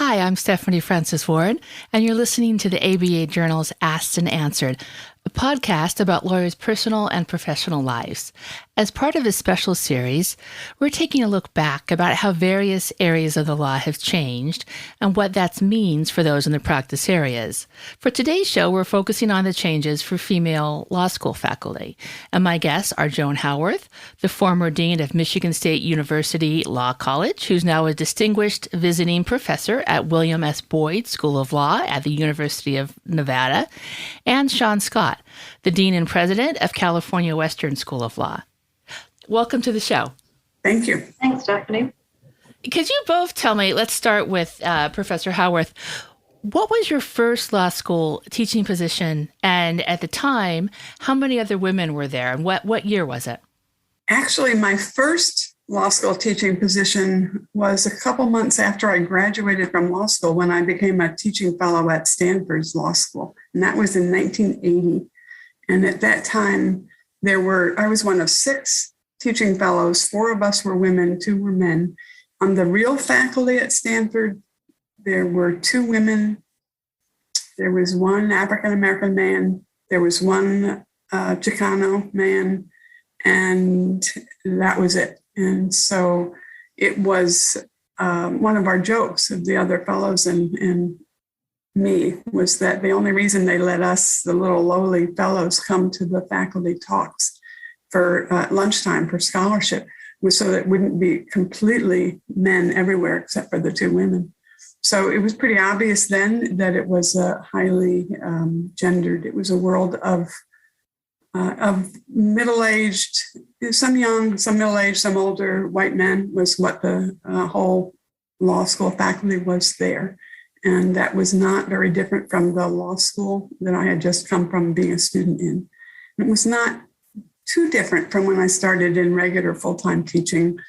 Hi, I'm Stephanie Francis Ward, and you're listening to the ABA Journal's Asked and Answered, a podcast about lawyers' personal and professional lives. As part of this special series, we're taking a look back about how various areas of the law have changed and what that means for those in the practice areas. For today's show, we're focusing on the changes for female law school faculty. And my guests are Joan Howarth, the former dean of Michigan State University Law College, who's now a distinguished visiting professor at William S. Boyd School of Law at the University of Nevada, and Sean Scott, the dean and president of California Western School of Law. Welcome to the show. Thank you. Thanks, Stephanie. Could you both tell me, let's start with Professor Howarth, what was your first law school teaching position? And at the time, how many other women were there? And what year was it? Actually, my first law school teaching position was a couple months after I graduated from law school when I became a teaching fellow at Stanford's Law School. And that was in 1980. And at that time, I was one of 6 teaching fellows. 4 of us were women, 2 were men. On the real faculty at Stanford, there were 2 women. There was 1 African-American man. There was 1 Chicano man. And that was it. And so it was one of our jokes of the other fellows and me was that the only reason they let us, the little lowly fellows, come to the faculty talks for lunchtime for scholarship was so that it wouldn't be completely men everywhere except for the 2 women. So it was pretty obvious then that it was highly gendered. It was a world of middle-aged, some young, some middle-aged, some older white men was what the whole law school faculty was there. And that was not very different from the law school that I had just come from being a student in. It was not too different from when I started in regular full-time teaching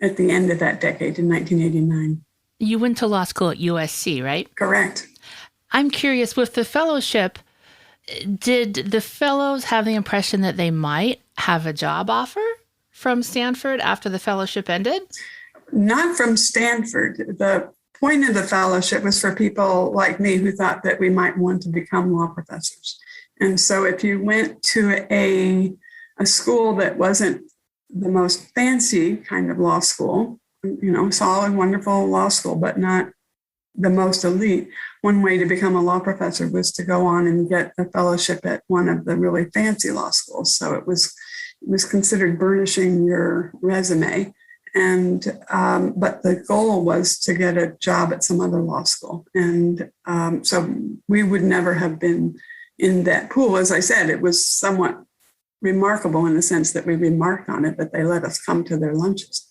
at the end of that decade in 1989. You went to law school at USC, right? Correct. I'm curious, with the fellowship, did the fellows have the impression that they might have a job offer from Stanford after the fellowship ended? Not from Stanford. The point of the fellowship was for people like me who thought that we might want to become law professors. And so if you went to a school that wasn't the most fancy kind of law school, solid, wonderful law school, but not the most elite, one way to become a law professor was to go on and get a fellowship at one of the really fancy law schools. So it was considered burnishing your resume. And but the goal was to get a job at some other law school. And so we would never have been in that pool. As I said, it was somewhat remarkable in the sense that we remarked on it, but they let us come to their lunches.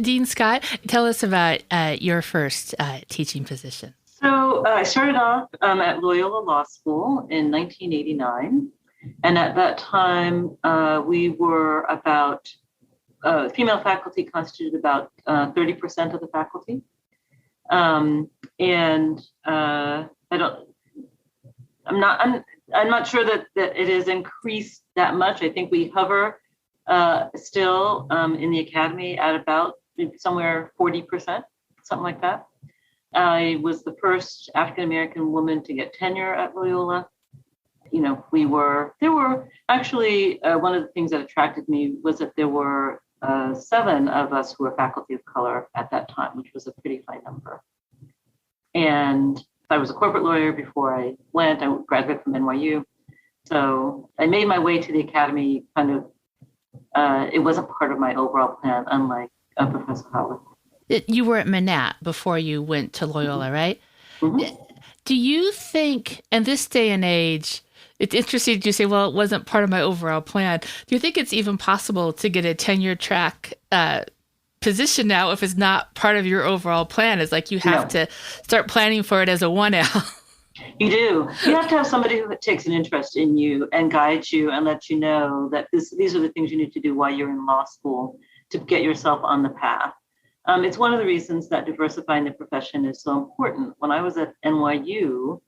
Dean Scott, tell us about your first teaching position. So I started off at Loyola Law School in 1989. And at that time, we were about, female faculty constituted about 30% of the faculty. I'm not sure that it has increased that much. I think we hover still in the academy at about somewhere 40%, something like that. I was the first African-American woman to get tenure at Loyola. There were actually, one of the things that attracted me was that there were 7 of us who were faculty of color at that time, which was a pretty high number. And I was a corporate lawyer before I went. I graduated from NYU. So I made my way to the academy kind of, it wasn't part of my overall plan, unlike Professor Howard. You were at Manat before you went to Loyola, right? Mm-hmm. Do you think, in this day and age, it's interesting you say, well, it wasn't part of my overall plan. Do you think it's even possible to get a tenure track position now if it's not part of your overall plan? It's like you have to start planning for it as a 1L. You do. You have to have somebody who takes an interest in you and guides you and lets you know that these are the things you need to do while you're in law school to get yourself on the path. It's one of the reasons that diversifying the profession is so important. When I was at NYU,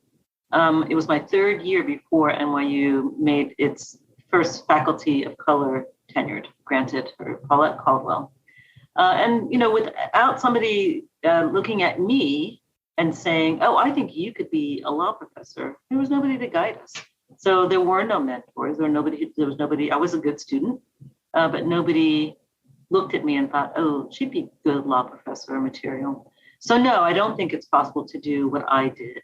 it was my 3rd year before NYU made its first faculty of color tenured, granted, or Paulette Caldwell. Without somebody looking at me and saying, oh, I think you could be a law professor. There was nobody to guide us. So there were no mentors, there was nobody, I was a good student, but nobody looked at me and thought, oh, she'd be a good law professor material. So no, I don't think it's possible to do what I did.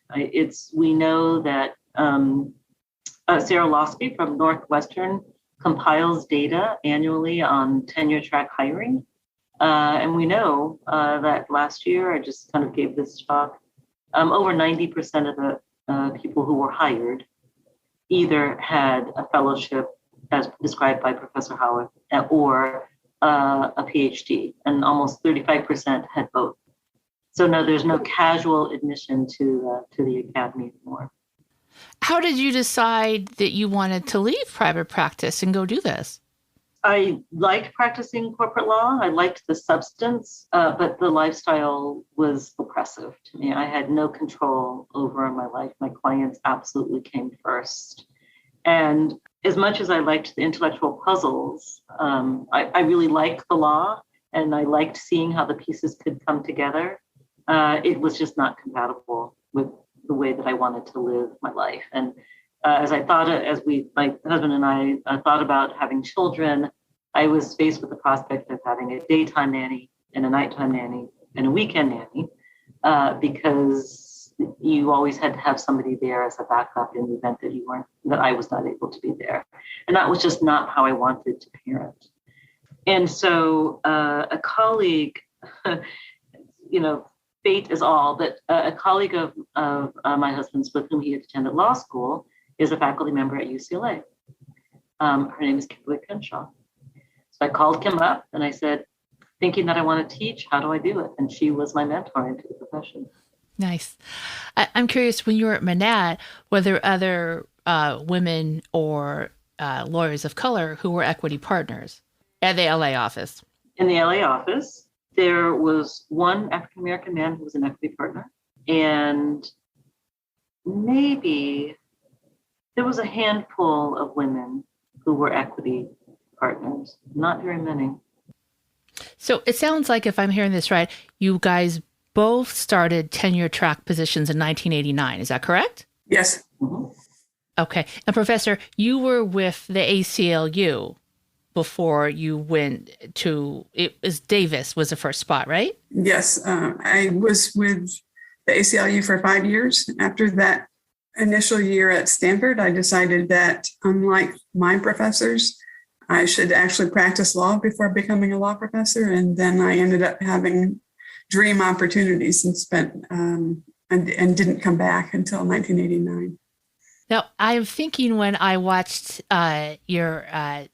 We know that Sarah Losky from Northwestern compiles data annually on tenure track hiring. And we know that last year, I just kind of gave this talk, over 90% of the people who were hired either had a fellowship as described by Professor Howard or a PhD, and almost 35% had both. So no, there's no casual admission to the academy anymore. How did you decide that you wanted to leave private practice and go do this? I liked practicing corporate law. I liked the substance, but the lifestyle was oppressive to me. I had no control over my life. My clients absolutely came first. And as much as I liked the intellectual puzzles, I really liked the law, and I liked seeing how the pieces could come together. It was just not compatible with the way that I wanted to live my life. And my husband and I thought about having children, I was faced with the prospect of having a daytime nanny and a nighttime nanny and a weekend nanny, because you always had to have somebody there as a backup in the event that I was not able to be there. And that was just not how I wanted to parent. And so a colleague, fate is all, but a colleague of my husband's with whom he had attended law school is a faculty member at UCLA. Her name is Kimberly Crenshaw. So I called Kim up and I said, thinking that I want to teach, how do I do it? And she was my mentor into the profession. Nice. I'm curious, when you were at Manat, were there other women or lawyers of color who were equity partners at the LA office? In the LA office, there was one African-American man who was an equity partner, and maybe there was a handful of women who were equity partners, not very many. So it sounds like, if I'm hearing this right, you guys both started tenure track positions in 1989. Is that correct? Yes. Mm-hmm. Okay. And Professor, you were with the ACLU before you went to, it was Davis was the first spot, right? Yes. I was with the ACLU for 5 years. After that initial year at Stanford, I decided that, unlike my professors, I should actually practice law before becoming a law professor. And then I ended up having dream opportunities and spent and didn't come back until 1989. Now, I'm thinking, when I watched your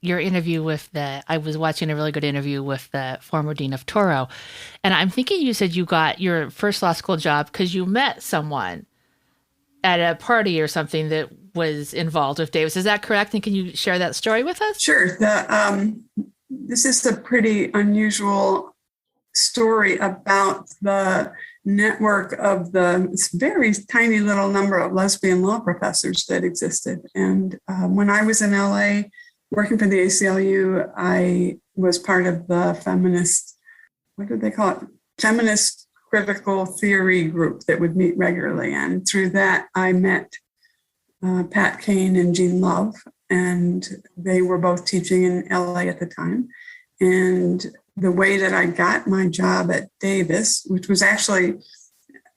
interview with I was watching a really good interview with the former dean of Toro, and I'm thinking you said you got your first law school job because you met someone at a party or something that was involved with Davis. Is that correct? And can you share that story with us? Sure. This is a pretty unusual story about the network of the very tiny little number of lesbian law professors that existed. And when I was in LA working for the ACLU, I was part of the feminist, what did they call it? Feminist critical theory group that would meet regularly. And through that, I met Pat Kane and Jean Love, and they were both teaching in LA at the time. And the way that I got my job at Davis, which was actually,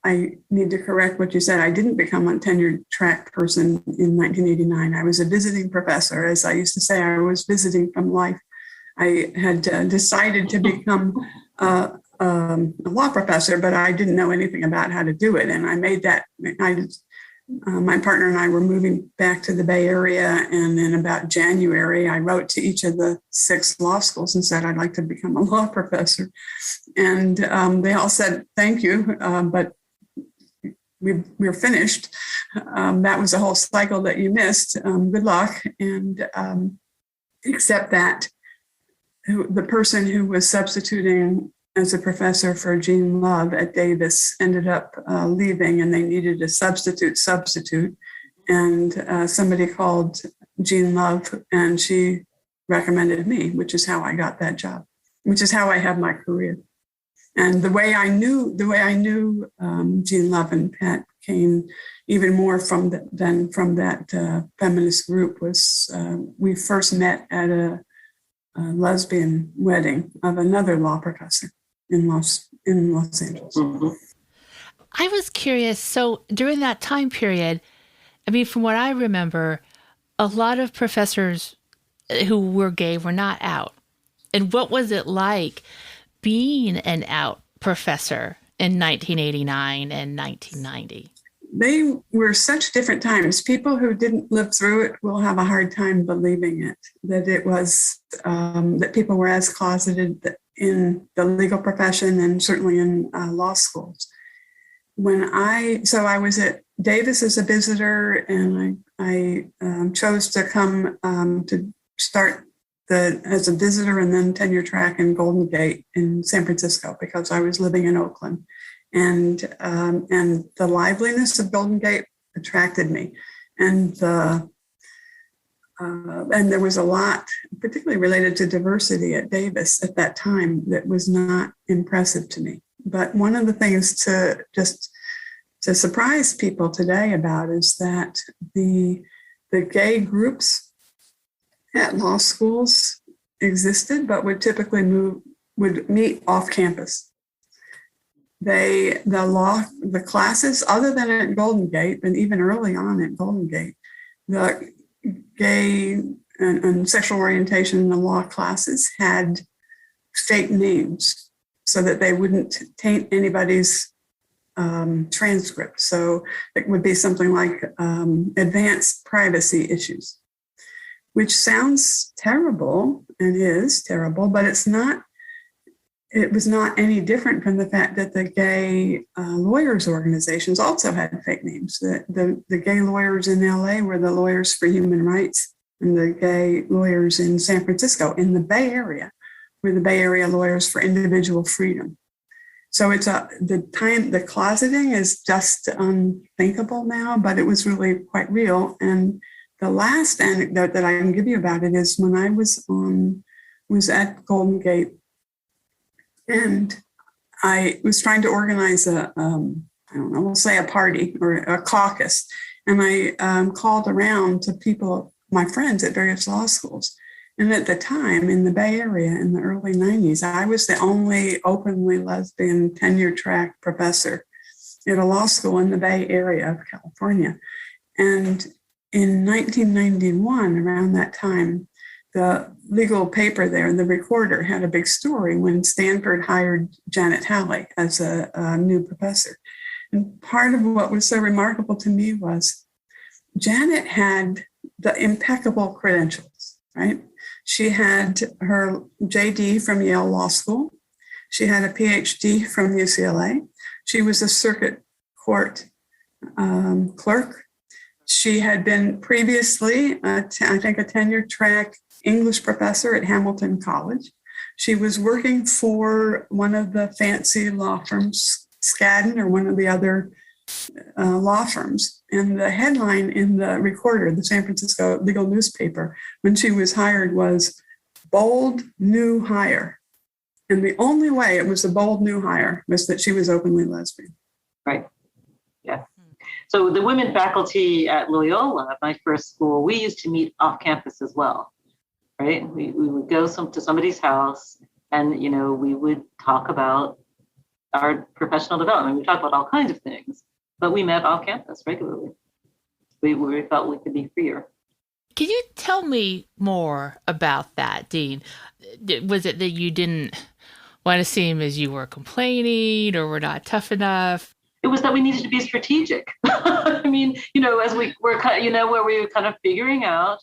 I need to correct what you said, I didn't become a tenured track person in 1989. I was a visiting professor. As I used to say, I was visiting from life. I had decided to become a law professor, but I didn't know anything about how to do it. And I made that, my partner and I were moving back to the Bay Area, and in about January, I wrote to each of the 6 law schools and said, I'd like to become a law professor. And they all said, thank you, but we're finished. That was a whole cycle that you missed. Good luck. And except that the person who was substituting as a professor for Jean Love at Davis ended up leaving, and they needed a substitute. And somebody called Jean Love, and she recommended me, which is how I got that job, which is how I have my career. And the way I knew Jean Love and Pat came even more than from that feminist group was we first met at a lesbian wedding of another law professor in Los Angeles. Mm-hmm. I was curious. So during that time period, I mean, from what I remember, a lot of professors who were gay were not out. And what was it like being an out professor in 1989 and 1990? They were such different times. People who didn't live through it will have a hard time believing it, that it was, that people were as closeted in the legal profession and certainly in law schools. I was at Davis as a visitor, and I chose to come to start as a visitor and then tenure track in Golden Gate in San Francisco because I was living in Oakland, and the liveliness of Golden Gate attracted me, and there was a lot, particularly related to diversity at Davis at that time, that was not impressive to me. But one of the things to surprise people today about is that the gay groups at law schools existed, but would typically meet off campus. The classes, other than at Golden Gate, and even early on at Golden Gate, the gay and sexual orientation in the law classes had fake names so that they wouldn't taint anybody's transcript. So it would be something like advanced privacy issues, which sounds terrible and is terrible, but it was not any different from the fact that the gay lawyers organizations also had fake names. The gay lawyers in LA were the Lawyers for Human Rights, and the gay lawyers in San Francisco in the Bay Area were the Bay Area Lawyers for Individual Freedom. So the closeting is just unthinkable now, but it was really quite real. And the last anecdote that I can give you about it is when I was at Golden Gate, and I was trying to organize we'll say a party or a caucus, and I called around to people, my friends at various law schools. And at the time, in the Bay Area in the early 90s, I was the only openly lesbian tenure-track professor at a law school in the Bay Area of California. And in 1991, around that time, the legal paper there, the Recorder, had a big story when Stanford hired Janet Halley as a new professor. And part of what was so remarkable to me was Janet had the impeccable credentials, right? She had her JD from Yale Law School. She had a PhD from UCLA. She was a circuit court clerk. She had been previously, I think, a tenure-track English professor at Hamilton College. She was working for one of the fancy law firms, Skadden, or one of the other law firms. And the headline in the Recorder, the San Francisco legal newspaper, when she was hired was "Bold New Hire." And the only way it was a bold new hire was that she was openly lesbian. Right. Yeah. So the women faculty at Loyola, my first school, we used to meet off campus as well. Right. We would go to somebody's house and, we would talk about our professional development. We talked about all kinds of things, but we met off campus regularly. We felt we could be freer. Can you tell me more about that, Dean? Was it that you didn't want to seem as you were complaining or were not tough enough? It was that we needed to be strategic. I mean, as we were, where we were kind of figuring out.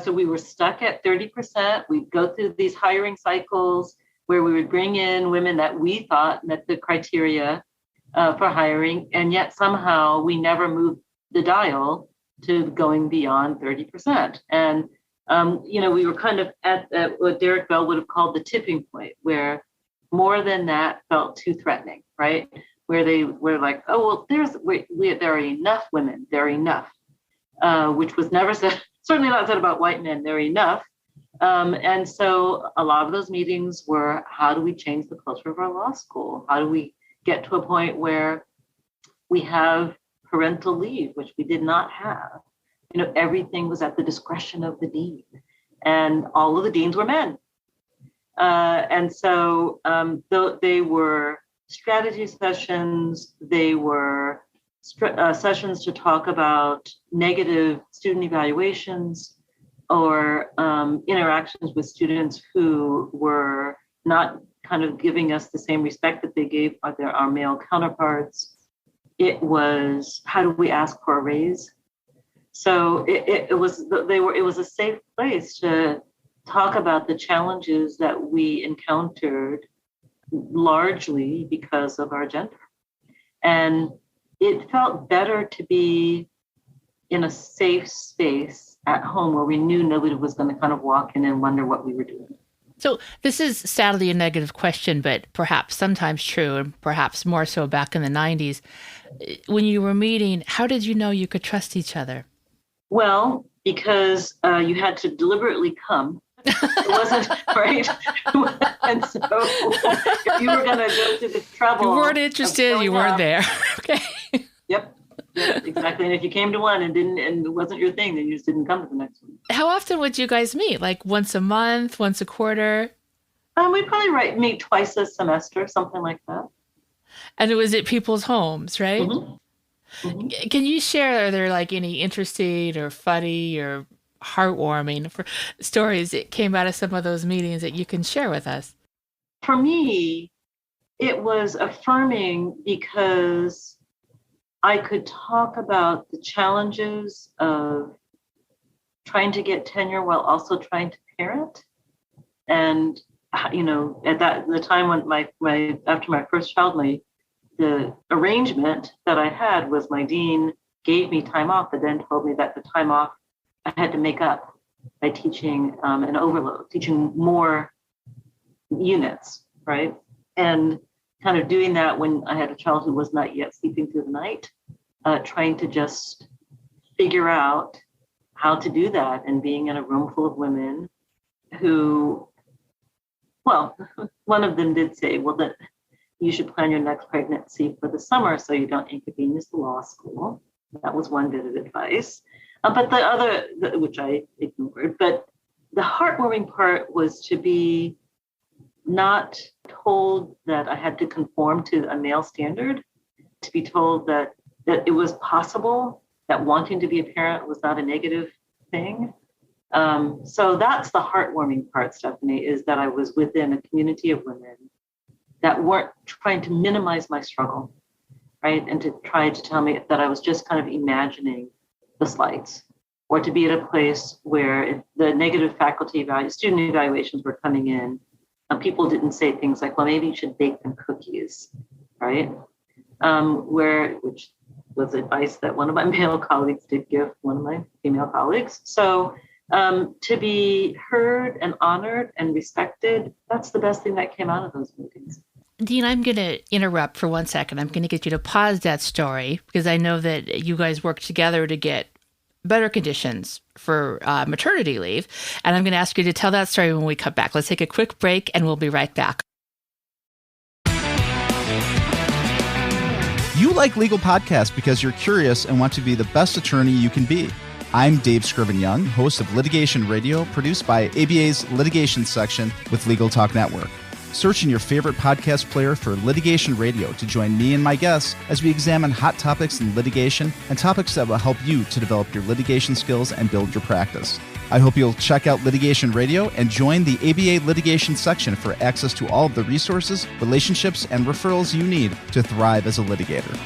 So we were stuck at 30%. We'd go through these hiring cycles where we would bring in women that we thought met the criteria for hiring. And yet somehow we never moved the dial to going beyond 30%. And, we were kind of at what Derek Bell would have called the tipping point, where more than that felt too threatening, right? Where they were like, oh, well, there are enough women, there are enough, which was never said, certainly not said about white men, there are enough. And so a lot of those meetings were, how do we change the culture of our law school? How do we get to a point where we have parental leave, which we did not have? Everything was at the discretion of the dean, and all of the deans were men. And so they were strategy sessions, they were sessions to talk about negative student evaluations or interactions with students who were not kind of giving us the same respect that they gave our male counterparts. It was, how do we ask for a raise? So it was a safe place to talk about the challenges that we encountered largely because of our gender. And it felt better to be in a safe space at home where we knew nobody was going to kind of walk in and wonder what we were doing. So this is sadly a negative question, but perhaps sometimes true, and perhaps more so back in the 90s. When you were meeting, how did you know you could trust each other? Well, because you had to deliberately come. It wasn't right. And so if you were going to go through the trouble. You weren't interested, you weren't there. Okay. Yep, exactly. And if you came to one and it wasn't your thing, then you just didn't come to the next one. How often would you guys meet? Like once a month, once a quarter? We'd probably meet twice a semester, something like that. And it was at people's homes, right? Mm-hmm. Mm-hmm. Can you share, are there like any interesting or funny or heartwarming stories that came out of some of those meetings that you can share with us? For me, it was affirming because I could talk about the challenges of trying to get tenure while also trying to parent. And, at the time when after my first child, the arrangement that I had was my dean gave me time off, but then told me that the time off I had to make up by teaching an overload, teaching more units, right? And kind of doing that when I had a child who was not yet sleeping through the night, trying to just figure out how to do that and being in a room full of women who, well, one of them did say, well, that you should plan your next pregnancy for the summer so you don't inconvenience the law school. That was one bit of advice. But the other, which I ignored, but the heartwarming part was to be not told that I had to conform to a male standard, to be told that it was possible, that wanting to be a parent was not a negative thing. So that's the heartwarming part, Stephanie, is that I was within a community of women that weren't trying to minimize my struggle, right? And to try to tell me that I was just kind of imagining the slights, or to be at a place where the negative student evaluations were coming in, and people didn't say things like, well, maybe you should bake them cookies, right? Which was advice that one of my male colleagues did give one of my female colleagues. So to be heard and honored and respected, that's the best thing that came out of those meetings. Dean, I'm going to interrupt for 1 second. I'm going to get you to pause that story because I know that you guys worked together to get better conditions for maternity leave. And I'm going to ask you to tell that story when we come back. Let's take a quick break and we'll be right back. You like legal podcasts because you're curious and want to be the best attorney you can be. I'm Dave Scriven-Young, host of Litigation Radio, produced by ABA's litigation section with Legal Talk Network. Search in your favorite podcast player for Litigation Radio to join me and my guests as we examine hot topics in litigation and topics that will help you to develop your litigation skills and build your practice. I hope you'll check out Litigation Radio and join the ABA litigation section for access to all of the resources, relationships, and referrals you need to thrive as a litigator.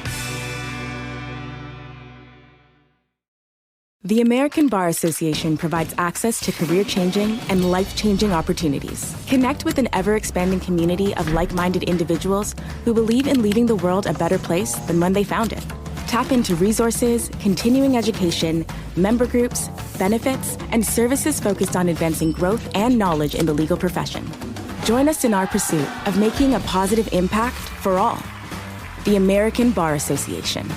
The American Bar Association provides access to career-changing and life-changing opportunities. Connect with an ever-expanding community of like-minded individuals who believe in leaving the world a better place than when they found it. Tap into resources, continuing education, member groups, benefits, and services focused on advancing growth and knowledge in the legal profession. Join us in our pursuit of making a positive impact for all. The American Bar Association.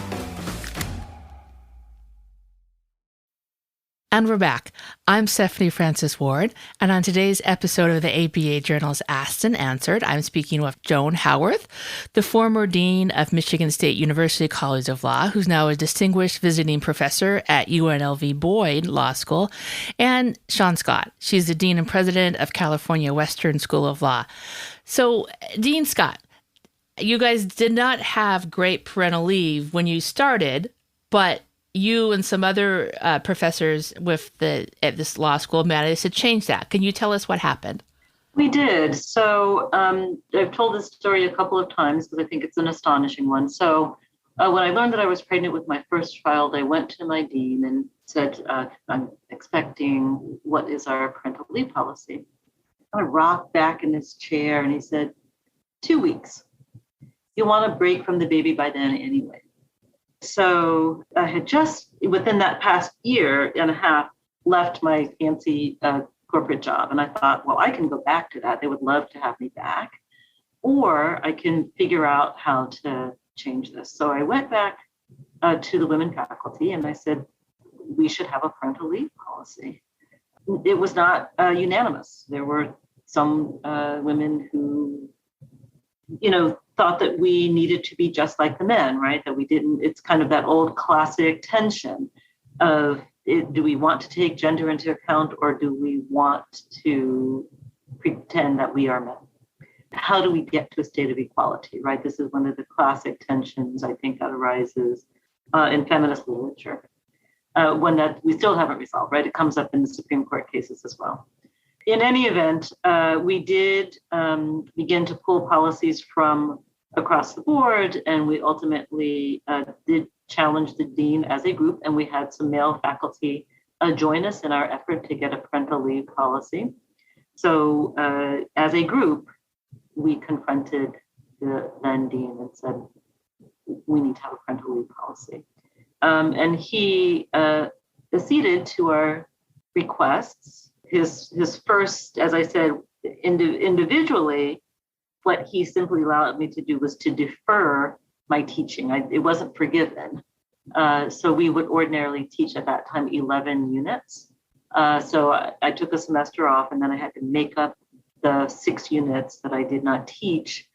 And we're back. I'm Stephanie Francis Ward, and on today's episode of the ABA Journal's Asked and Answered, I'm speaking with Joan Howarth, the former dean of Michigan State University College of Law, who's now a distinguished visiting professor at UNLV Boyd Law School, and Sean Scott. She's the dean and president of California Western School of Law. So, Dean Scott, you guys did not have great parental leave when you started, but you and some other professors at this law school managed to change that. Can you tell us what happened? We did. So I've told this story a couple of times because I think it's an astonishing one. So when I learned that I was pregnant with my first child, I went to my dean and said, I'm expecting, what is our parental leave policy? I rocked back in his chair and he said, 2 weeks. You want a break from the baby by then anyway. So I had just, within that past year and a half, left my fancy corporate job. And I thought, well, I can go back to that. They would love to have me back. Or I can figure out how to change this. So I went back to the women faculty and I said, we should have a parental leave policy. It was not unanimous. There were some women who, thought that we needed to be just like the men, right? That we didn't, it's kind of that old classic tension of, do we want to take gender into account or do we want to pretend that we are men? How do we get to a state of equality, right? This is one of the classic tensions, I think, that arises in feminist literature. One that we still haven't resolved, right? It comes up in the Supreme Court cases as well. In any event, we did begin to pull policies from across the board, and we ultimately did challenge the dean as a group, and we had some male faculty join us in our effort to get a parental leave policy. So as a group, we confronted the then dean and said, we need to have a parental leave policy. And he acceded to our requests. His first, as I said, individually, what he simply allowed me to do was to defer my teaching. It wasn't forgiven. So we would ordinarily teach at that time 11 units. So I took a semester off and then I had to make up the 6 units that I did not teach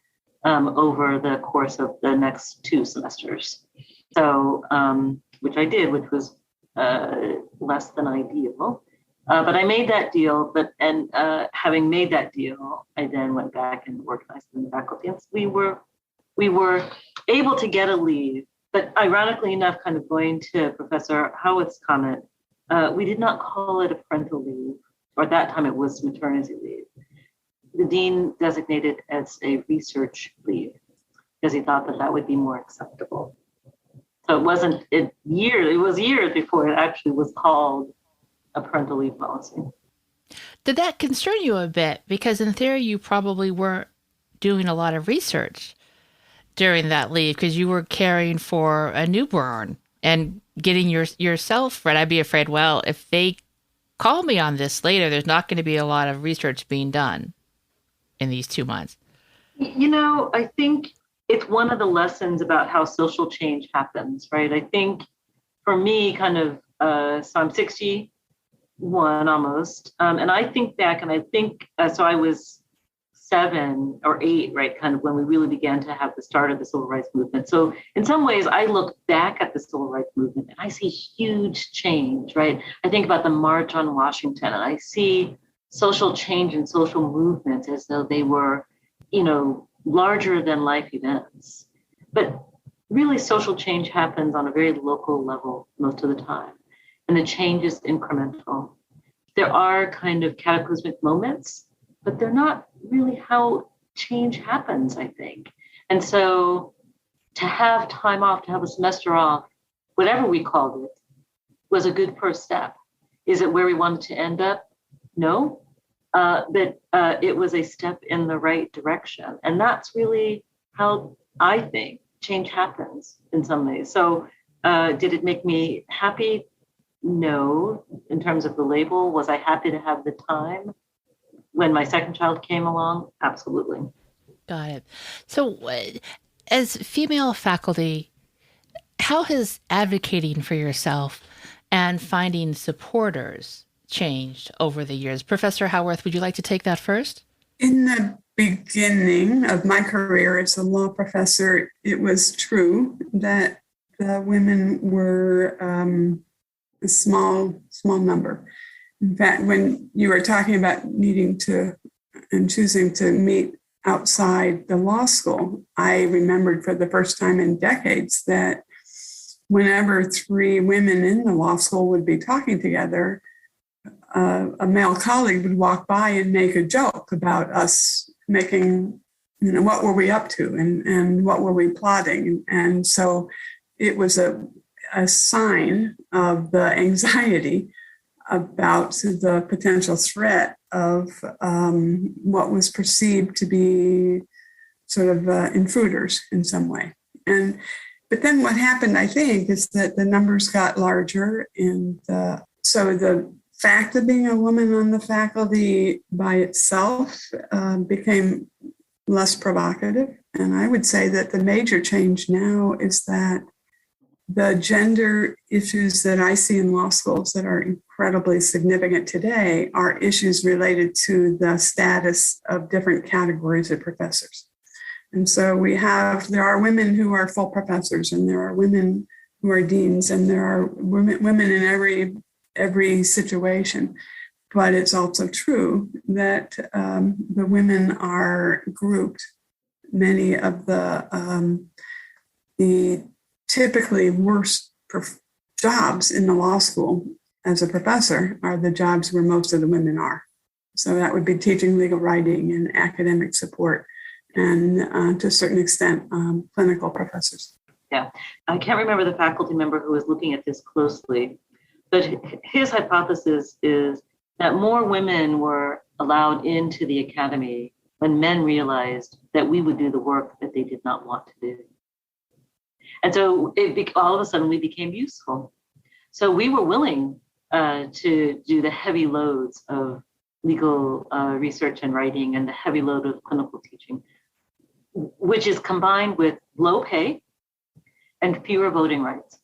over the course of the next 2 semesters. So, which I did, which was less than ideal. But I made that deal, having made that deal, I then went back and organized in the faculty. And we were able to get a leave, but ironically enough, kind of going to Professor Howarth's comment, we did not call it a parental leave, or at that time it was maternity leave. The dean designated as a research leave because he thought that would be more acceptable. So it was years before it actually was called a parental leave policy. Did that concern you a bit? Because in theory, you probably weren't doing a lot of research during that leave because you were caring for a newborn and getting yourself right. I'd be afraid, well, if they call me on this later, there's not going to be a lot of research being done in these 2 months. I think it's one of the lessons about how social change happens, right? I think for me, so I'm 61 almost. And I think back and I think, so I was 7 or 8, right? Kind of when we really began to have the start of the civil rights movement. So in some ways I look back at the civil rights movement and I see huge change, right? I think about the March on Washington and I see social change and social movements as though they were, larger than life events. But really social change happens on a very local level most of the time. And the change is incremental. There are kind of cataclysmic moments, but they're not really how change happens, I think. And so to have time off, to have a semester off, whatever we called it, was a good first step. Is it where we wanted to end up? No. But it was a step in the right direction. And that's really how I think change happens in some ways. So did it make me happy? No. In terms of the label, was I happy to have the time? When my second child came along, absolutely. Got it. So as female faculty, how has advocating for yourself and finding supporters changed over the years. Professor Howarth, would you like to take that first? In the beginning of my career as a law professor, it was true that the women were a small number. In fact, when you were talking about needing to and choosing to meet outside the law school, I remembered for the first time in decades that whenever three women in the law school would be talking together, a male colleague would walk by and make a joke about us making, what were we up to and what were we plotting. And so it was a sign of the anxiety about the potential threat of what was perceived to be sort of intruders in some way. But then what happened, I think, is that the numbers got larger, and so the fact of being a woman on the faculty by itself became less provocative. And I would say that the major change now is that the gender issues that I see in law schools that are incredibly significant today are issues related to the status of different categories of professors. And so there are women who are full professors, and there are women who are deans, and there are women in every situation. But it's also true that the women are grouped. Many of the typically worst jobs in the law school as a professor are the jobs where most of the women are. So that would be teaching legal writing and academic support, and to a certain extent, clinical professors. Yeah, I can't remember the faculty member who was looking at this closely, but his hypothesis is that more women were allowed into the academy when men realized that we would do the work that they did not want to do. And so all of a sudden we became useful. So we were willing to do the heavy loads of legal research and writing and the heavy load of clinical teaching, which is combined with low pay and fewer voting rights.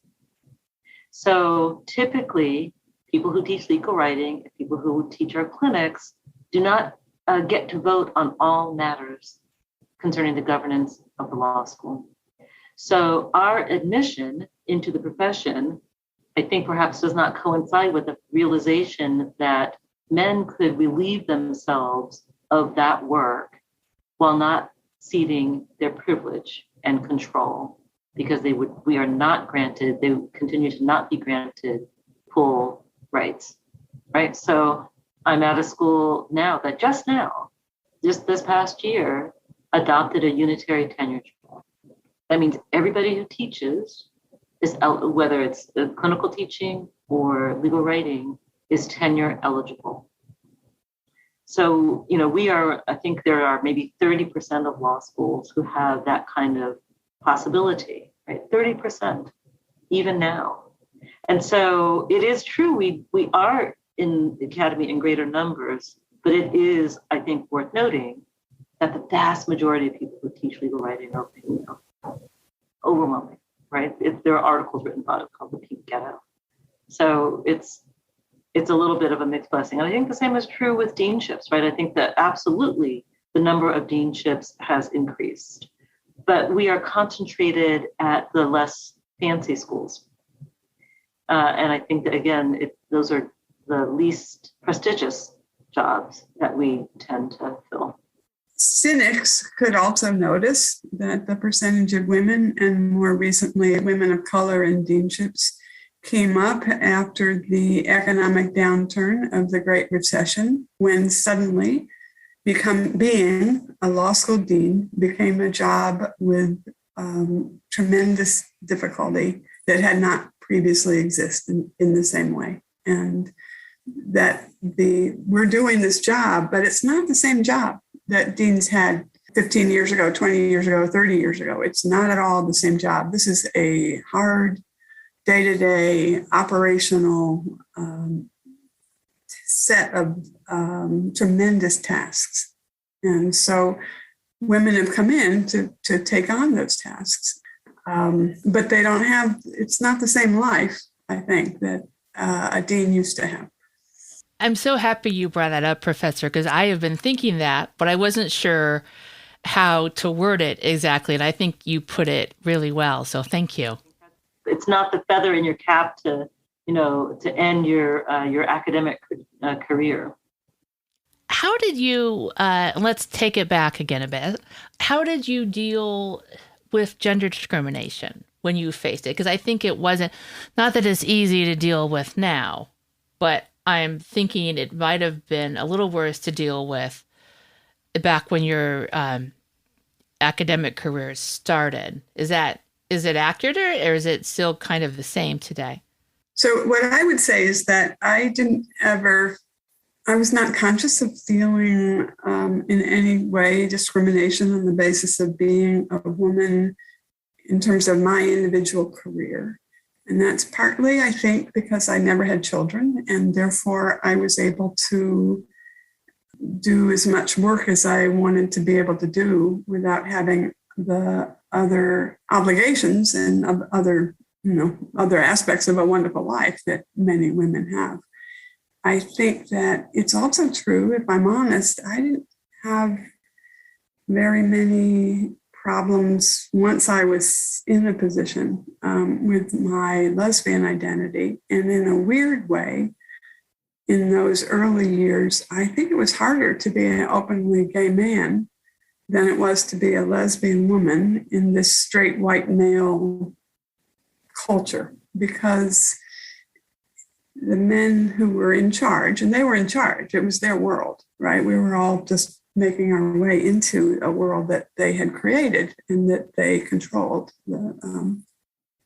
So typically, people who teach legal writing and people who teach our clinics do not get to vote on all matters concerning the governance of the law school. So our admission into the profession, I think perhaps does not coincide with the realization that men could relieve themselves of that work while not ceding their privilege and control, because they continue to not be granted full rights, right? So I'm at a school now that just this past year, adopted a unitary tenure track. That means everybody who teaches, whether it's clinical teaching or legal writing, is tenure eligible. So, I think there are maybe 30% of law schools who have that kind of possibility, right? 30%, even now. And so it is true, we are in the academy in greater numbers, but it is, I think, worth noting that the vast majority of people who teach legal writing are female. Overwhelming, right? There are articles written about it called the Pink Ghetto. So it's a little bit of a mixed blessing. And I think the same is true with deanships, right? I think that absolutely the number of deanships has increased, but we are concentrated at the less fancy schools. And I think that, again, those are the least prestigious jobs that we tend to fill. Cynics could also notice that the percentage of women, and more recently women of color in deanships, came up after the economic downturn of the Great Recession, when suddenly being a law school dean became a job with tremendous difficulty that had not previously existed in the same way. And that we're doing this job, but it's not the same job that deans had 15 years ago, 20 years ago, 30 years ago. It's not at all the same job. This is a hard, day-to-day operational set of tremendous tasks. And so women have come in to take on those tasks. But they don't have, it's not the same life, I think, that a dean used to have. I'm so happy you brought that up, Professor, because I have been thinking that, but I wasn't sure how to word it exactly. And I think you put it really well. So thank you. It's not the feather in your cap to, to end your academic career. How did you, let's take it back again a bit. How did you deal with gender discrimination when you faced it? Because I think it wasn't, not that it's easy to deal with now, but I'm thinking it might have been a little worse to deal with back when your academic career started. Is it accurate, or is it still kind of the same today? So what I would say is that I was not conscious of feeling in any way discrimination on the basis of being a woman in terms of my individual career. And that's partly, I think, because I never had children, and therefore I was able to do as much work as I wanted to be able to do without having the other obligations and other aspects of a wonderful life that many women have. I think that it's also true, if I'm honest, I didn't have very many problems once I was in a position with my lesbian identity. And in a weird way, in those early years, I think it was harder to be an openly gay man than it was to be a lesbian woman in this straight white male culture, because the men who were in charge, and they were in charge, it was their world, right? We were all just making our way into a world that they had created and that they controlled.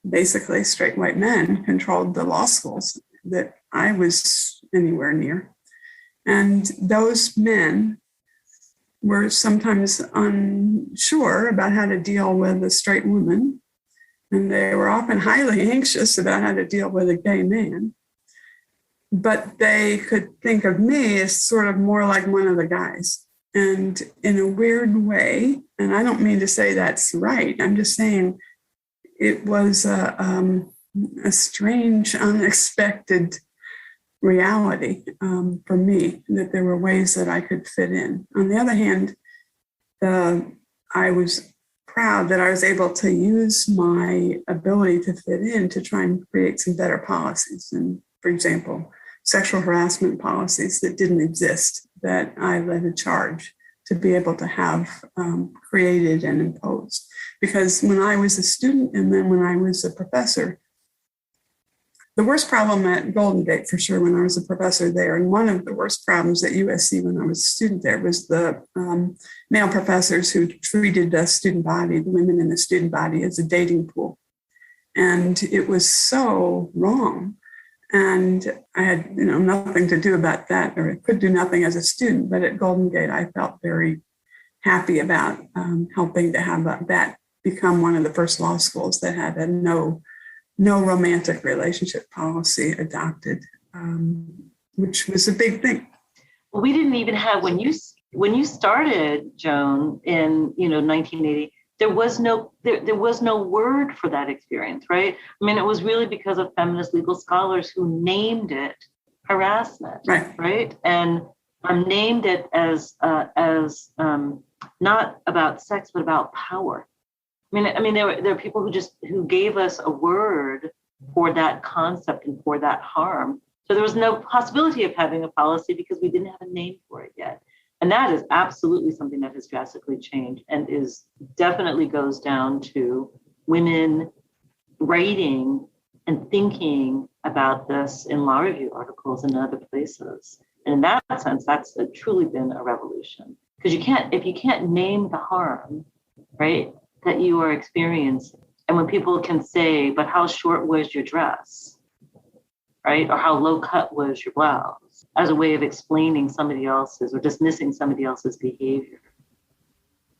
Basically, straight white men controlled the law schools that I was anywhere near. And those men were sometimes unsure about how to deal with a straight woman, and they were often highly anxious about how to deal with a gay man. But they could think of me as sort of more like one of the guys. And in a weird way, and I don't mean to say that's right, I'm just saying it was a strange, unexpected reality for me, that there were ways that I could fit in. On the other hand, I was proud that I was able to use my ability to fit in to try and create some better policies. And for example, sexual harassment policies that didn't exist, that I led a charge to be able to have created and imposed. Because when I was a student and then when I was a professor, the worst problem at Golden Gate, for sure, when I was a professor there, and one of the worst problems at USC when I was a student there, was the male professors who treated the student body, the women in the student body, as a dating pool. And it was so wrong. And I had nothing to do about that, or I could do nothing as a student. But at Golden Gate, I felt very happy about helping to have that become one of the first law schools that had a no romantic relationship policy adopted, which was a big thing. Well, we didn't even have, when you started, Joan, in 1980. There was no word for that experience, right? I mean, it was really because of feminist legal scholars who named it harassment, right? And named it as not about sex, but about power. I mean, there are people who gave us a word for that concept and for that harm. So there was no possibility of having a policy because we didn't have a name for it yet. And that is absolutely something that has drastically changed, and definitely goes down to women writing and thinking about this in law review articles and other places. And in that sense, that's truly been a revolution. Because if you can't name the harm, right, that you are experiencing, and when people can say, but how short was your dress, right, or how low cut was your blouse, as a way of explaining somebody else's or dismissing somebody else's behavior,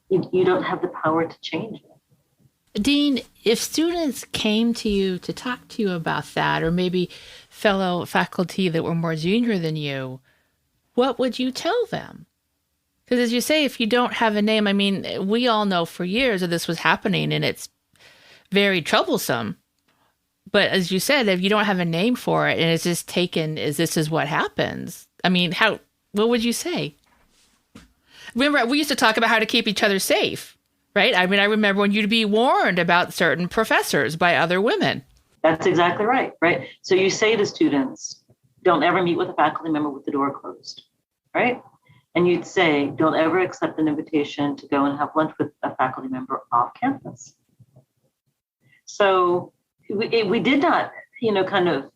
you don't have the power to change it. Dean, if students came to you to talk to you about that, or maybe fellow faculty that were more junior than you, what would you tell them? Because as you say, if you don't have a name, I mean, we all know for years that this was happening and it's very troublesome. But as you said, if you don't have a name for it and it's just taken as this is what happens, I mean, what would you say? Remember, we used to talk about how to keep each other safe, right? I mean, I remember when you'd be warned about certain professors by other women. That's exactly right, right? So you say to students, don't ever meet with a faculty member with the door closed, right? And you'd say, don't ever accept an invitation to go and have lunch with a faculty member off campus. So we did not, kind of,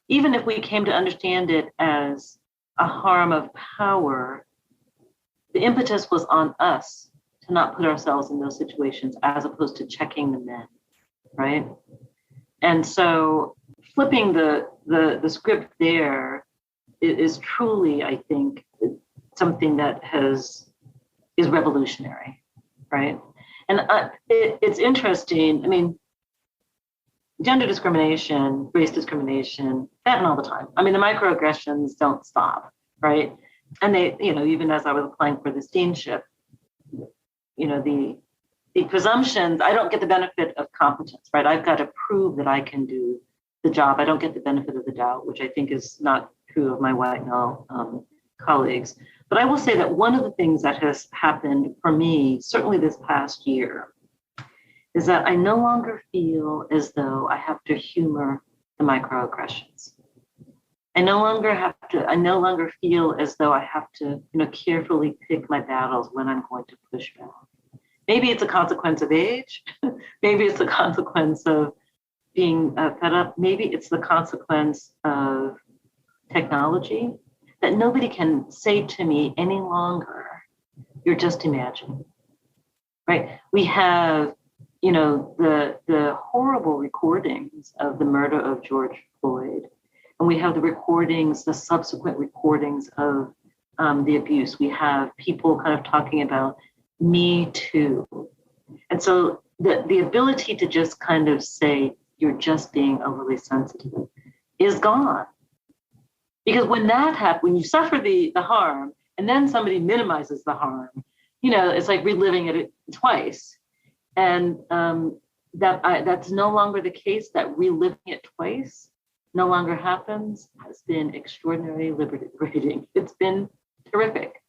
even if we came to understand it as a harm of power, the impetus was on us to not put ourselves in those situations as opposed to checking the men, right? And so flipping the script there is truly, I think, something that is revolutionary, right? And it's interesting. I mean, gender discrimination, race discrimination, that happen all the time. I mean, the microaggressions don't stop, right? And they, even as I was applying for this deanship, the presumptions, I don't get the benefit of competence, right? I've got to prove that I can do the job. I don't get the benefit of the doubt, which I think is not true of my white male colleagues. But I will say that one of the things that has happened for me, certainly this past year, is that I no longer feel as though I have to humor the microaggressions. I no longer feel as though I have to, carefully pick my battles when I'm going to push back. Maybe it's a consequence of age. Maybe it's a consequence of being fed up. Maybe it's the consequence of technology, that nobody can say to me any longer, you're just imagining, right? We have, the horrible recordings of the murder of George Floyd, and we have the subsequent recordings of the abuse. We have people kind of talking about Me Too. And so the ability to just kind of say, you're just being overly sensitive is gone. Because when that happens, when you suffer the harm and then somebody minimizes the harm, it's like reliving it twice. And that's no longer the case. That reliving it twice no longer happens has been extraordinarily liberating. It's been terrific.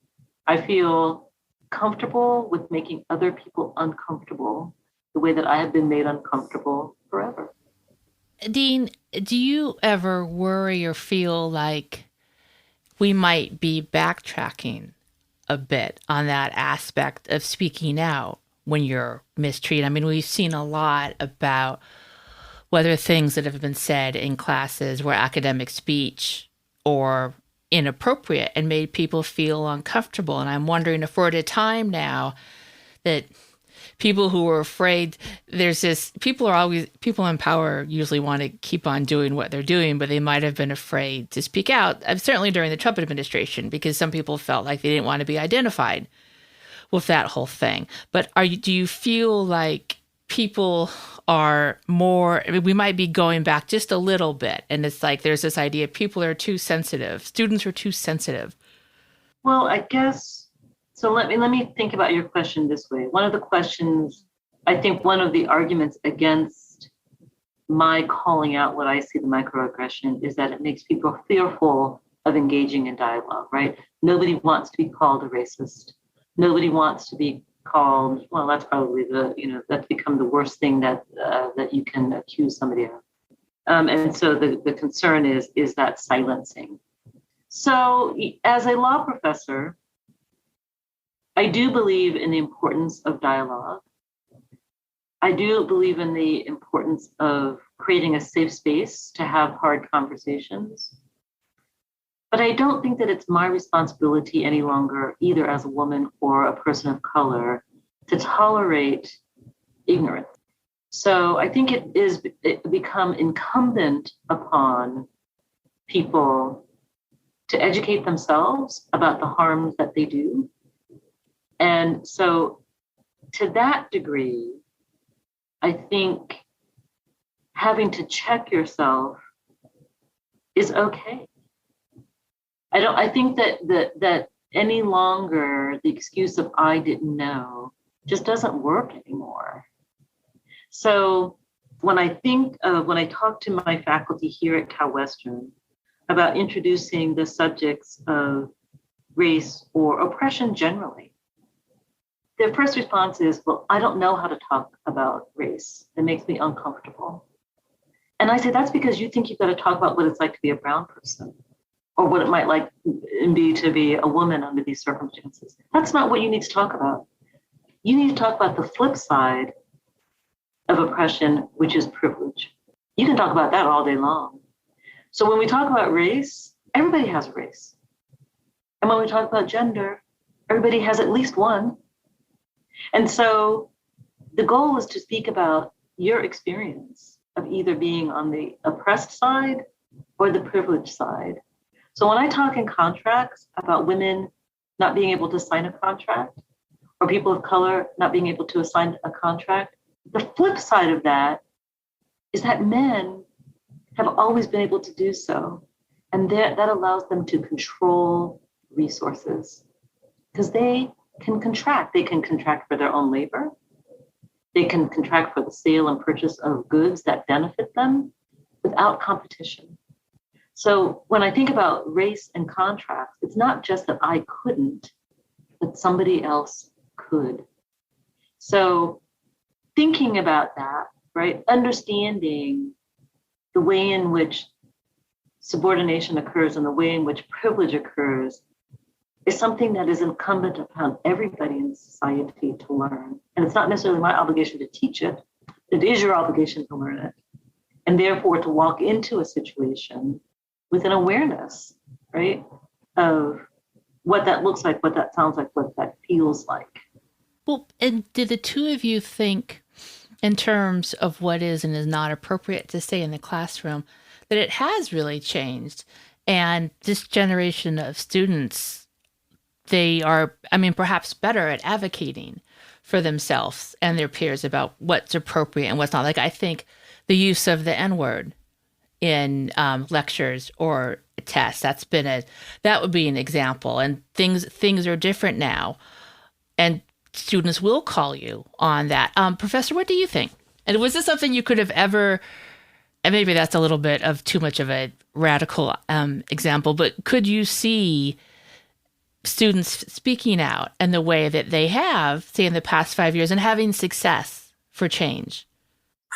I feel comfortable with making other people uncomfortable the way that I have been made uncomfortable forever. Dean, do you ever worry or feel like we might be backtracking a bit on that aspect of speaking out when you're mistreated? I mean, we've seen a lot about whether things that have been said in classes were academic speech or inappropriate and made people feel uncomfortable. And I'm wondering if we're at a time now that people who are afraid, people in power usually want to keep on doing what they're doing, but they might have been afraid to speak out, certainly during the Trump administration, because some people felt like they didn't want to be identified with that whole thing. But do you feel like people are more, we might be going back just a little bit, and it's like there's this idea people are too sensitive, students are too sensitive? Well, I guess, so let me think about your question this way. One of the questions, I think one of the arguments against my calling out what I see the microaggression is that it makes people fearful of engaging in dialogue, right? Nobody wants to be called a racist. Nobody wants to be called, well, that's probably that's become the worst thing that you can accuse somebody of. And so the concern is that silencing. So as a law professor, I do believe in the importance of dialogue. I do believe in the importance of creating a safe space to have hard conversations. But I don't think that it's my responsibility any longer, either as a woman or a person of color, to tolerate ignorance. So I think it become incumbent upon people to educate themselves about the harms that they do. And so to that degree, I think having to check yourself is okay. I think that any longer the excuse of I didn't know just doesn't work anymore. So when I talk to my faculty here at Cal Western about introducing the subjects of race or oppression generally, their first response is, well, I don't know how to talk about race. It makes me uncomfortable. And I say, that's because you think you've got to talk about what it's like to be a brown person or what it might like be to be a woman under these circumstances. That's not what you need to talk about. You need to talk about the flip side of oppression, which is privilege. You can talk about that all day long. So when we talk about race, everybody has a race. And when we talk about gender, everybody has at least one. And so the goal is to speak about your experience of either being on the oppressed side or the privileged side. So when I talk in contracts about women not being able to sign a contract or people of color not being able to assign a contract, the flip side of that is that men have always been able to do so. And that allows them to control resources because they can contract. They can contract for their own labor. They can contract for the sale and purchase of goods that benefit them without competition. So when I think about race and contracts, it's not just that I couldn't, but somebody else could. So thinking about that, right? Understanding the way in which subordination occurs and the way in which privilege occurs is something that is incumbent upon everybody in society to learn. And it's not necessarily my obligation to teach it. It is your obligation to learn it. And therefore to walk into a situation with an awareness, right, of what that looks like, what that sounds like, what that feels like. Well, and did the two of you think, in terms of what is and is not appropriate to say in the classroom, that it has really changed? And this generation of students, they are, perhaps better at advocating for themselves and their peers about what's appropriate and what's not. Like, I think the use of the N-word in lectures or tests, that would be an example. And things are different now. And students will call you on that. Professor, what do you think? And was this something you could have ever, and maybe that's a little bit of too much of a radical example, but could you see students speaking out in the way that they have, say, in the past 5 years and having success for change?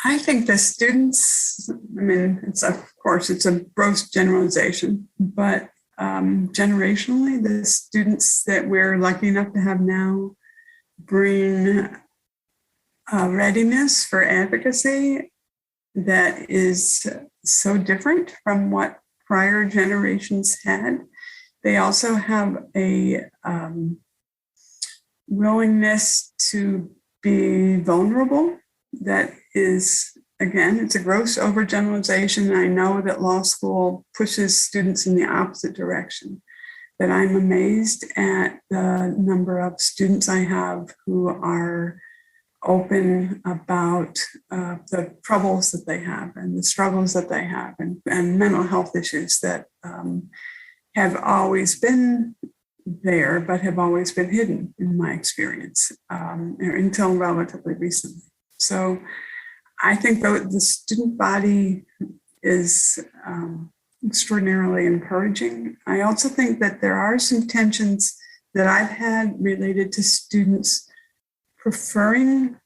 I think the students, it's a gross generalization, but generationally, the students that we're lucky enough to have now bring a readiness for advocacy that is so different from what prior generations had. They also have a willingness to be vulnerable that is, again, it's a gross overgeneralization. And I know that law school pushes students in the opposite direction. But I'm amazed at the number of students I have who are open about the troubles that they have and the struggles that they have and mental health issues that have always been there, but have always been hidden in my experience until relatively recently. So I think the student body is extraordinarily encouraging. I also think that there are some tensions that I've had related to students preferring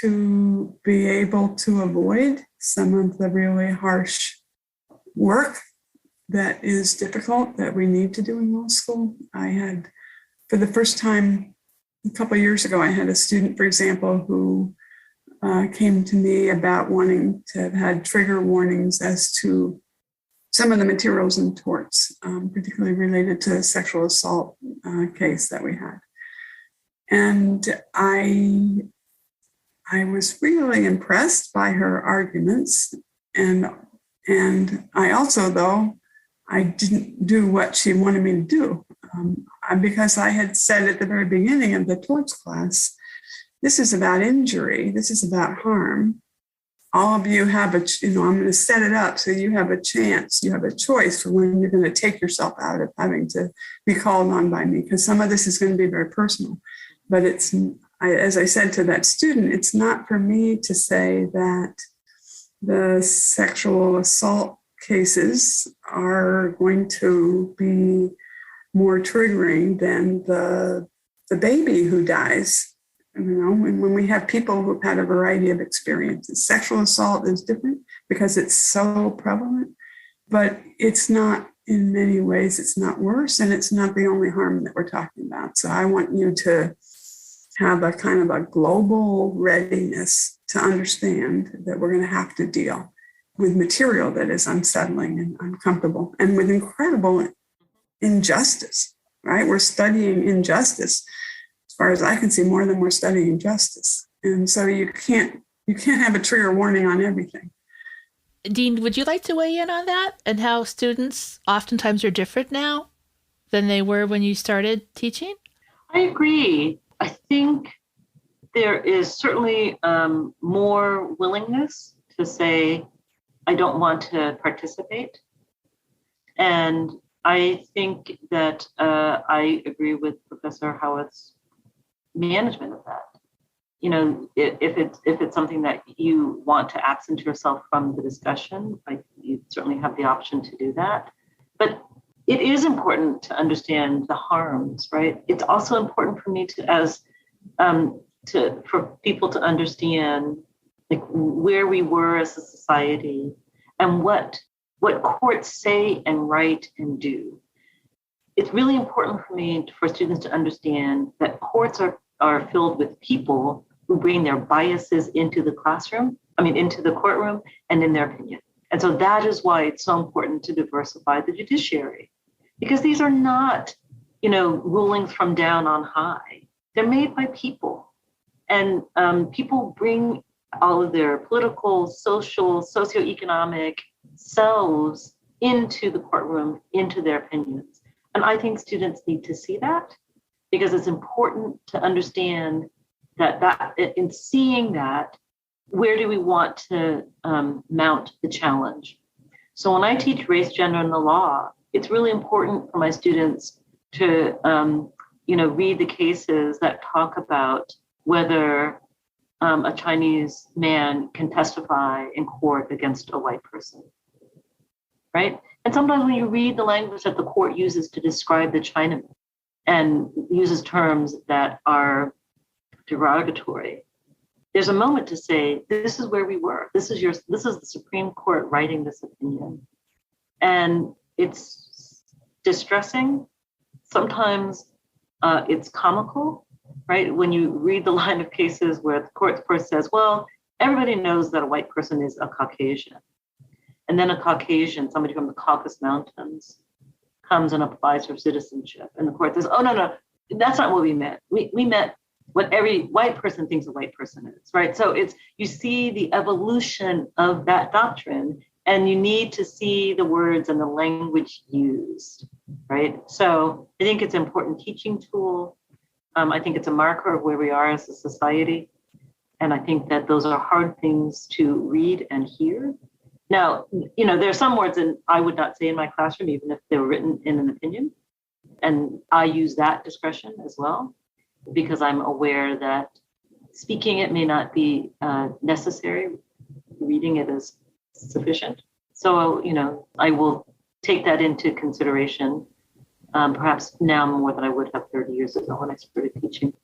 to be able to avoid some of the really harsh work that is difficult that we need to do in law school. I had, for the first time a couple of years ago, I had a student, for example, who came to me about wanting to have had trigger warnings as to some of the materials in torts, particularly related to a sexual assault case that we had. And I was really impressed by her arguments. And I also, though, I didn't do what she wanted me to do because I had said at the very beginning of the torts class, this is about injury. This is about harm. All of you have I'm going to set it up so you have a chance, you have a choice for when you're going to take yourself out of having to be called on by me, because some of this is going to be very personal. But as I said to that student, it's not for me to say that the sexual assault cases are going to be more triggering than the baby who dies. When we have people who've had a variety of experiences, sexual assault is different because it's so prevalent, but it's not, in many ways, it's not worse, and it's not the only harm that we're talking about. So I want you to have a kind of a global readiness to understand that we're going to have to deal with material that is unsettling and uncomfortable and with incredible injustice, right? We're studying injustice, as far as I can see, more than we're studying justice. And so you can't have a trigger warning on everything. Dean, would you like to weigh in on that and how students oftentimes are different now than they were when you started teaching? I agree. I think there is certainly more willingness to say, I don't want to participate. And I think that I agree with Professor Howitt's management of that. If it's something that you want to absent yourself from the discussion, you certainly have the option to do that. But it is important to understand the harms, right? It's also important for me for people to understand like where we were as a society and what courts say and write and do. It's really important for students to understand that courts are filled with people who bring their biases into the courtroom and in their opinion. And so that is why it's so important to diversify the judiciary, because these are not, rulings from down on high. They're made by people, and people bring all of their political, social, socioeconomic selves into the courtroom, into their opinions. And I think students need to see that, because it's important to understand that in seeing that, where do we want to mount the challenge? So when I teach race, gender, and the law, it's really important for my students to read the cases that talk about whether a Chinese man can testify in court against a white person, right? And sometimes when you read the language that the court uses to describe the Chinaman and uses terms that are derogatory, there's a moment to say, this is where we were. This is the Supreme Court writing this opinion. And it's distressing. Sometimes it's comical, right? When you read the line of cases where the court first says, well, everybody knows that a white person is a Caucasian. And then a Caucasian, somebody from the Caucasus Mountains, comes and applies for citizenship. And the court says, oh, no, that's not what we meant. We meant what every white person thinks a white person is, right? So you see the evolution of that doctrine, and you need to see the words and the language used, right? So I think it's an important teaching tool. I think it's a marker of where we are as a society. And I think that those are hard things to read and hear. Now, there are some words that I would not say in my classroom, even if they were written in an opinion. And I use that discretion as well, because I'm aware that speaking it may not be necessary. Reading it is sufficient. So, I will take that into consideration, perhaps now more than I would have 30 years ago when I started teaching.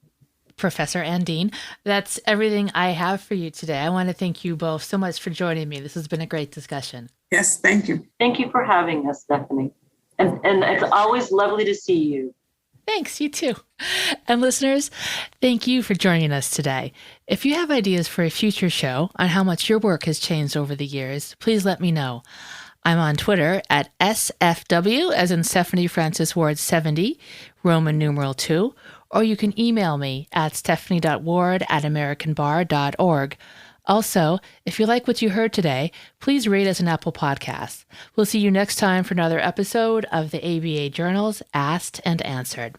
Professor and Dean, that's everything I have for you today. I want to thank you both so much for joining me. This has been a great discussion. Yes, thank you. Thank you for having us, Stephanie. And it's always lovely to see you. Thanks, you too. And listeners, thank you for joining us today. If you have ideas for a future show on how much your work has changed over the years, please let me know. I'm on Twitter at SFW, as in Stephanie Francis Ward 70, Roman numeral 2, or you can email me at stephanie.ward@americanbar.org. Also, if you like what you heard today, please rate us on Apple Podcasts. We'll see you next time for another episode of the ABA Journals Asked and Answered.